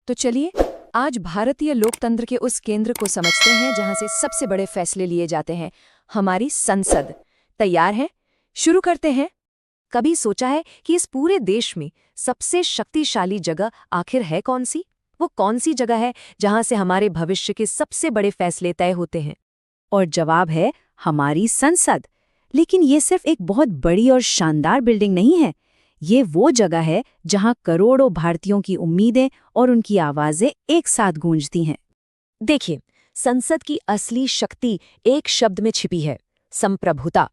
तो चलिए आज भारतीय लोकतंत्र के उस केंद्र को समझते हैं जहां से सबसे बड़े फैसले लिए जाते हैं, हमारी संसद। तैयार हैं? शुरू करते हैं। कभी सोचा है कि इस पूरे देश में सबसे शक्तिशाली जगह आखिर है कौन सी? वो कौन सी जगह है जहां से हमारे भविष्य के सबसे बड़े फैसले तय होते हैं? और जवाब है हमारी संसद। लेकिन ये सिर्फ एक बहुत बड़ी और शानदार बिल्डिंग नहीं है। ये वो जगह है जहां करोड़ों भारतीयों की उम्मीदें और उनकी आवाजें एक साथ गूंजती हैं। देखिए, संसद की असली शक्ति एक शब्द में छिपी है, संप्रभुता।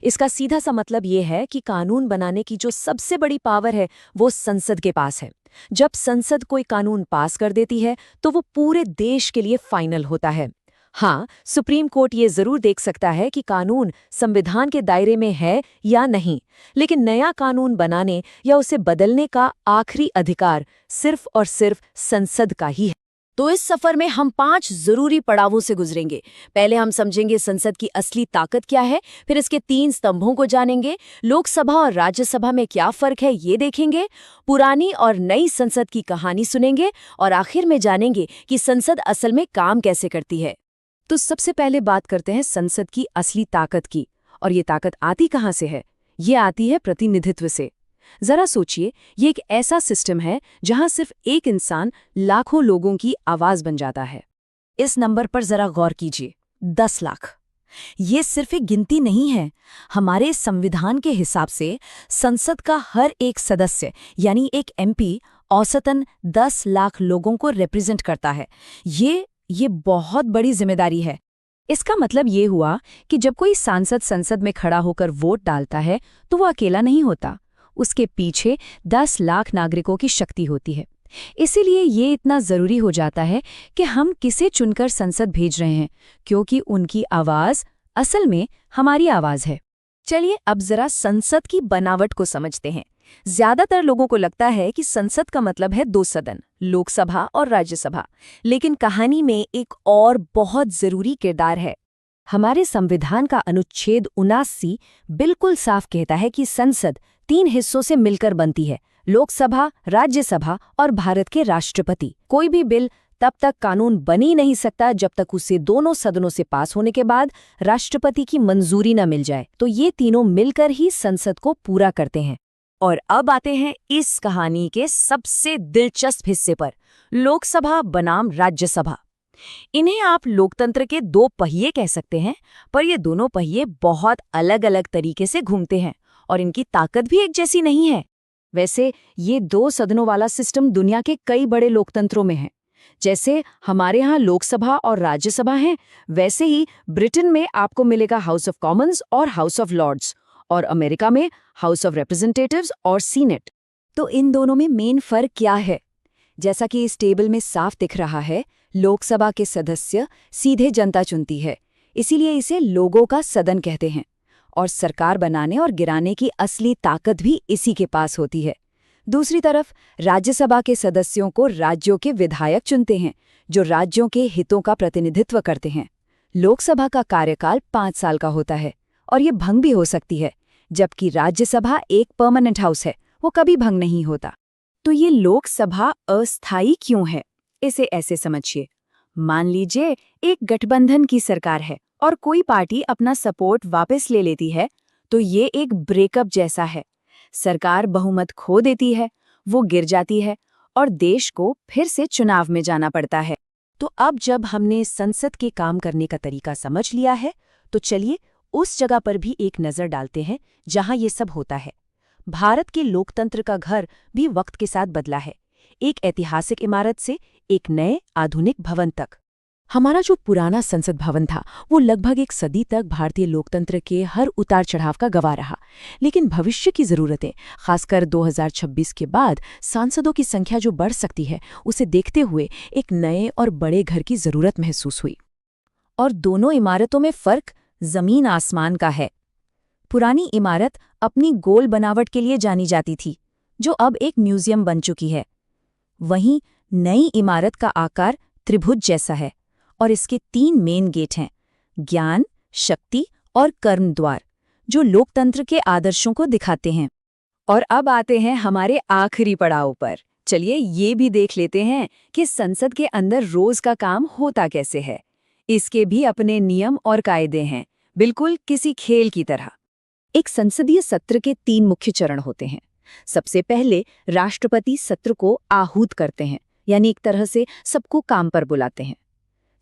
इसका सीधा सा मतलब ये है कि कानून बनाने की जो सबसे बड़ी पावर है वो संसद के पास है। जब संसद कोई कानून पास कर देती है तो वो पूरे देश के लिए फाइनल होता है। हाँ, सुप्रीम कोर्ट ये जरूर देख सकता है कि कानून संविधान के दायरे में है या नहीं, लेकिन नया कानून बनाने या उसे बदलने का आखिरी अधिकार सिर्फ और सिर्फ संसद का ही है। तो इस सफर में हम 5 जरूरी पड़ावों से गुजरेंगे। पहले हम समझेंगे संसद की असली ताकत क्या है, फिर इसके 3 स्तंभों को जानेंगे, लोकसभा और राज्यसभा में क्या फर्क है ये देखेंगे, पुरानी और नई संसद की कहानी सुनेंगे और आखिर में जानेंगे कि संसद असल में काम कैसे करती है। तो सबसे पहले बात करते हैं संसद की असली ताकत की। और ये ताकत आती कहाँ से है? ये आती है प्रतिनिधित्व से। जरा सोचिए, ये एक ऐसा सिस्टम है जहां सिर्फ एक इंसान लाखों लोगों की आवाज बन जाता है। इस नंबर पर जरा गौर कीजिए, 10 लाख। ये सिर्फ एक गिनती नहीं है। हमारे संविधान के हिसाब से संसद का हर एक सदस्य यानी एक एमपी औसतन 10 लाख लोगों को रिप्रेजेंट करता है। ये बहुत बड़ी जिम्मेदारी है। इसका मतलब ये हुआ कि जब कोई सांसद संसद में खड़ा होकर वोट डालता है तो वो अकेला नहीं होता, उसके पीछे 10 लाख नागरिकों की शक्ति होती है। इसीलिए ये इतना जरूरी हो जाता है कि हम किसे चुनकर संसद भेज रहे हैं, क्योंकि उनकी आवाज असल में हमारी आवाज है। चलिए अब जरा संसद की बनावट को समझते हैं। ज्यादातर लोगों को लगता है कि संसद का मतलब है 2 सदन, लोकसभा और राज्यसभा, लेकिन कहानी में एक और बहुत जरूरी किरदार है। हमारे संविधान का अनुच्छेद 79 बिल्कुल साफ कहता है कि संसद 3 हिस्सों से मिलकर बनती है, लोकसभा, राज्यसभा और भारत के राष्ट्रपति। कोई भी बिल तब तक कानून बन ही नहीं सकता जब तक उसे दोनों सदनों से पास होने के बाद राष्ट्रपति की मंजूरी न मिल जाए। तो ये तीनों मिलकर ही संसद को पूरा करते हैं। और अब आते हैं इस कहानी के सबसे दिलचस्प हिस्से पर, लोकसभा बनाम राज्यसभा। इन्हें आप लोकतंत्र के 2 पहिए कह सकते हैं, पर ये दोनों पहिए बहुत अलग अलग तरीके से घूमते हैं और इनकी ताकत भी एक जैसी नहीं है। वैसे ये 2 सदनों वाला सिस्टम दुनिया के कई बड़े लोकतंत्रों में है। जैसे हमारे यहाँ लोकसभा और राज्यसभा हैं, वैसे ही ब्रिटेन में आपको मिलेगा हाउस ऑफ कॉमन्स और हाउस ऑफ लॉर्ड्स, और अमेरिका में हाउस ऑफ रिप्रेजेंटेटिव्स और सीनेट। तो इन दोनों में मेन फर्क क्या है? जैसा कि इस टेबल में साफ दिख रहा है, लोकसभा के सदस्य सीधे जनता चुनती है, इसीलिए इसे लोगों का सदन कहते हैं। और सरकार बनाने और गिराने की असली ताकत भी इसी के पास होती है। दूसरी तरफ राज्यसभा के सदस्यों को राज्यों के विधायक चुनते हैं, जो राज्यों के हितों का प्रतिनिधित्व करते हैं। लोकसभा का कार्यकाल 5 साल का होता है और ये भंग भी हो सकती है, जबकि राज्यसभा एक परमानेंट हाउस है, वो कभी भंग नहीं होता। तो ये लोकसभा अस्थायी क्यों है? इसे ऐसे समझिए, मान लीजिए एक गठबंधन की सरकार है और कोई पार्टी अपना सपोर्ट वापस ले लेती है, तो ये एक ब्रेकअप जैसा है। सरकार बहुमत खो देती है, वो गिर जाती है और देश को फिर से चुनाव में जाना पड़ता है। तो अब जब हमने संसद के काम करने का तरीका समझ लिया है, तो चलिए उस जगह पर भी एक नज़र डालते हैं जहां ये सब होता है। भारत के लोकतंत्र का घर भी वक्त के साथ बदला है, एक ऐतिहासिक इमारत से एक नए आधुनिक भवन तक। हमारा जो पुराना संसद भवन था वो लगभग 1 सदी तक भारतीय लोकतंत्र के हर उतार चढ़ाव का गवाह रहा। लेकिन भविष्य की ज़रूरतें, खासकर 2026 के बाद सांसदों की संख्या जो बढ़ सकती है, उसे देखते हुए एक नए और बड़े घर की ज़रूरत महसूस हुई। और दोनों इमारतों में फ़र्क ज़मीन आसमान का है। पुरानी इमारत अपनी गोल बनावट के लिए जानी जाती थी, जो अब एक म्यूजियम बन चुकी है। वहीं नई इमारत का आकार त्रिभुज जैसा है और इसके 3 मेन गेट हैं, ज्ञान, शक्ति और कर्म द्वार, जो लोकतंत्र के आदर्शों को दिखाते हैं। और अब आते हैं हमारे आखिरी पड़ाव पर। चलिए ये भी देख लेते हैं कि संसद के अंदर रोज का काम होता कैसे है। इसके भी अपने नियम और कायदे हैं, बिल्कुल किसी खेल की तरह। एक संसदीय सत्र के 3 मुख्य चरण होते हैं। सबसे पहले राष्ट्रपति सत्र को आहूत करते हैं, यानी एक तरह से सबको काम पर बुलाते हैं।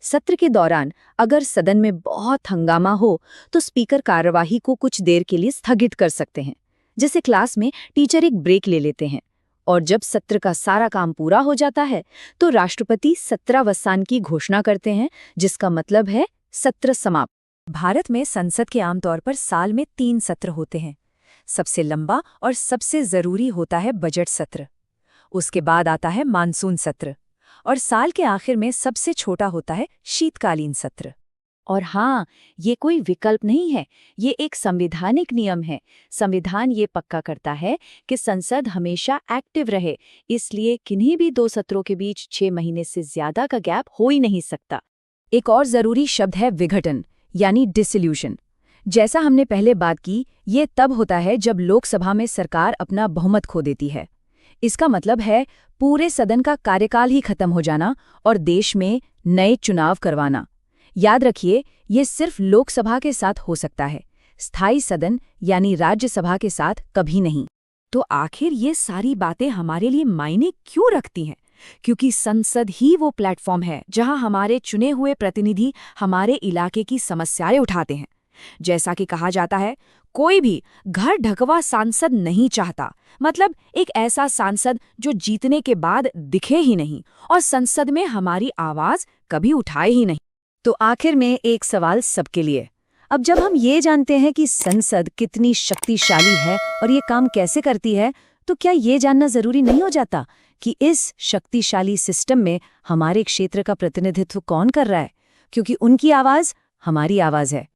सत्र के दौरान अगर सदन में बहुत हंगामा हो तो स्पीकर कार्यवाही को कुछ देर के लिए स्थगित कर सकते हैं, जैसे क्लास में टीचर एक ब्रेक ले लेते हैं। और जब सत्र का सारा काम पूरा हो जाता है तो राष्ट्रपति सत्रावसान की घोषणा करते हैं, जिसका मतलब है सत्र समाप्त। भारत में संसद के आमतौर पर साल में 3 सत्र होते हैं। सबसे लंबा और सबसे जरूरी होता है बजट सत्र, उसके बाद आता है मानसून सत्र, और साल के आखिर में सबसे छोटा होता है शीतकालीन सत्र। और हाँ, ये कोई विकल्प नहीं है, ये एक संवैधानिक नियम है। संविधान ये पक्का करता है कि संसद हमेशा एक्टिव रहे, इसलिए किन्हीं भी 2 सत्रों के बीच 6 महीने से ज्यादा का गैप हो ही नहीं सकता। एक और जरूरी शब्द है विघटन, यानी डिसोल्यूशन। जैसा हमने पहले बात की, ये तब होता है जब लोकसभा में सरकार अपना बहुमत खो देती है। इसका मतलब है पूरे सदन का कार्यकाल ही खत्म हो जाना और देश में नए चुनाव करवाना। याद रखिए, ये सिर्फ लोकसभा के साथ हो सकता है, स्थायी सदन यानी राज्यसभा के साथ कभी नहीं। तो आखिर ये सारी बातें हमारे लिए मायने क्यों रखती हैं? क्योंकि संसद ही वो प्लेटफॉर्म है जहां हमारे चुने हुए प्रतिनिधि हमारे इलाके की समस्याएं उठाते हैं। जैसा कि कहा जाता है, कोई भी घर ढकवा सांसद नहीं चाहता, मतलब एक ऐसा सांसद जो जीतने के बाद दिखे ही नहीं और संसद में हमारी आवाज कभी उठाए ही नहीं। तो आखिर में एक सवाल सबके लिए। अब जब हम ये जानते हैं कि संसद कितनी शक्तिशाली है और ये काम कैसे करती है, तो क्या ये जानना जरूरी नहीं हो जाता कि इस शक्तिशाली सिस्टम में हमारे क्षेत्र का प्रतिनिधित्व कौन कर रहा है? क्योंकि उनकी आवाज हमारी आवाज है।